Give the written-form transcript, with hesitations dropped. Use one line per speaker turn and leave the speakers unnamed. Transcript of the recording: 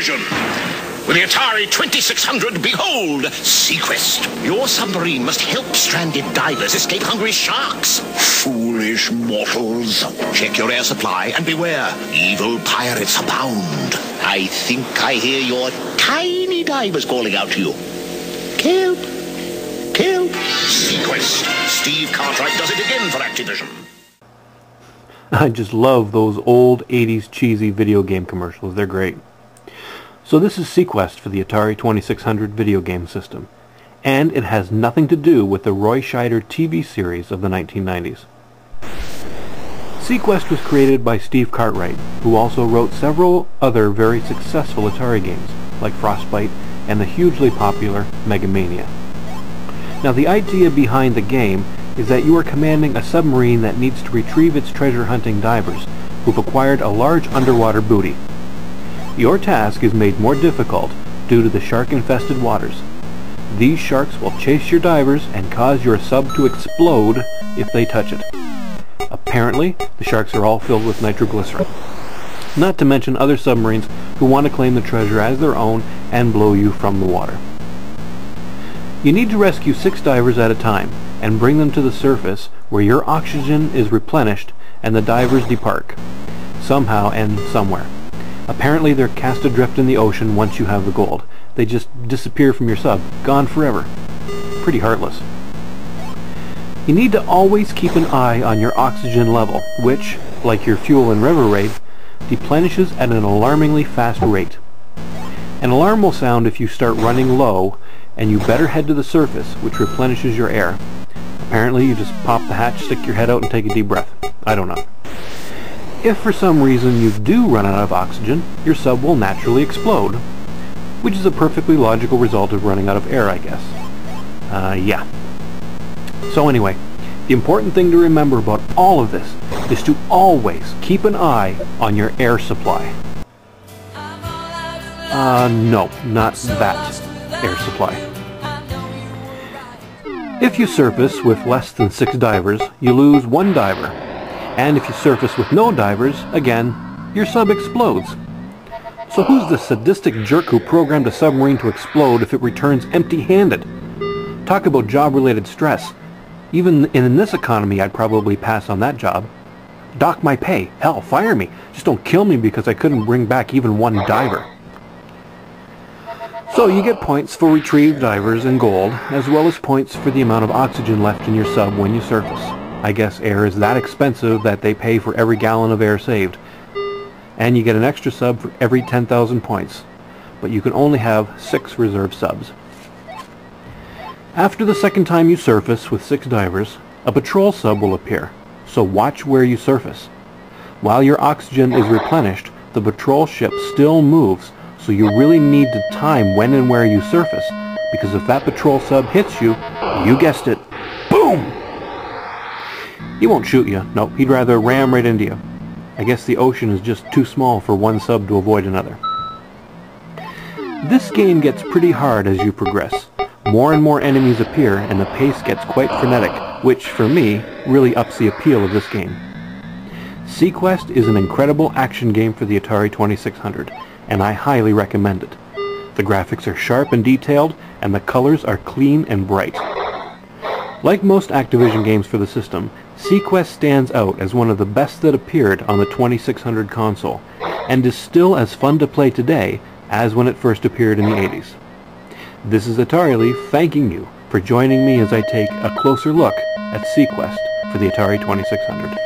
Activision. With the Atari 2600, behold, Seaquest. Your submarine must help stranded divers escape hungry sharks. Foolish mortals. Check your air supply and beware. Evil pirates abound. I think I hear your tiny divers calling out to you. Help! Help! Seaquest. Steve Cartwright does it again for Activision.
I just love those old 80s cheesy video game commercials. They're great. So this is Seaquest for the Atari 2600 video game system, and it has nothing to do with the Roy Scheider TV series of the 1990s. Seaquest was created by Steve Cartwright, who also wrote several other very successful Atari games, like Frostbite and the hugely popular Mega Mania. Now the idea behind the game is that you are commanding a submarine that needs to retrieve its treasure-hunting divers, who've acquired a large underwater booty. Your task is made more difficult due to the shark-infested waters. These sharks will chase your divers and cause your sub to explode if they touch it. Apparently, the sharks are all filled with nitroglycerin. Not to mention other submarines who want to claim the treasure as their own and blow you from the water. You need to rescue 6 divers at a time and bring them to the surface where your oxygen is replenished and the divers depart, somehow and somewhere. Apparently they're cast adrift in the ocean once you have the gold. They just disappear from your sub, gone forever. Pretty heartless. You need to always keep an eye on your oxygen level, which, like your fuel in River Raid, replenishes at an alarmingly fast rate. An alarm will sound if you start running low, and you better head to the surface, which replenishes your air. Apparently you just pop the hatch, stick your head out, and take a deep breath. I don't know. If for some reason you do run out of oxygen, your sub will naturally explode, which is a perfectly logical result of running out of air, I guess. Yeah. So anyway, the important thing to remember about all of this is to always keep an eye on your air supply. No, not that air supply. If you surface with less than 6 divers, you lose 1 diver. And if you surface with no divers, again, your sub explodes. So who's the sadistic jerk who programmed a submarine to explode if it returns empty-handed? Talk about job-related stress. Even in this economy, I'd probably pass on that job. Dock my pay. Hell, fire me. Just don't kill me because I couldn't bring back even 1 diver. So you get points for retrieved divers and gold, as well as points for the amount of oxygen left in your sub when you surface. I guess air is that expensive that they pay for every gallon of air saved. And you get an extra sub for every 10,000 points. But you can only have 6 reserve subs. After the second time you surface with 6 divers, a patrol sub will appear, so watch where you surface. While your oxygen is replenished, the patrol ship still moves, so you really need to time when and where you surface, because if that patrol sub hits you, you guessed it, boom! He won't shoot you. Nope, he'd rather ram right into you. I guess the ocean is just too small for one sub to avoid another. This game gets pretty hard as you progress. More and more enemies appear and the pace gets quite frenetic, which, for me, really ups the appeal of this game. Seaquest is an incredible action game for the Atari 2600, and I highly recommend it. The graphics are sharp and detailed, and the colors are clean and bright. Like most Activision games for the system, Seaquest stands out as one of the best that appeared on the 2600 console, and is still as fun to play today as when it first appeared in the 80s. This is Atari Leaf thanking you for joining me as I take a closer look at Seaquest for the Atari 2600.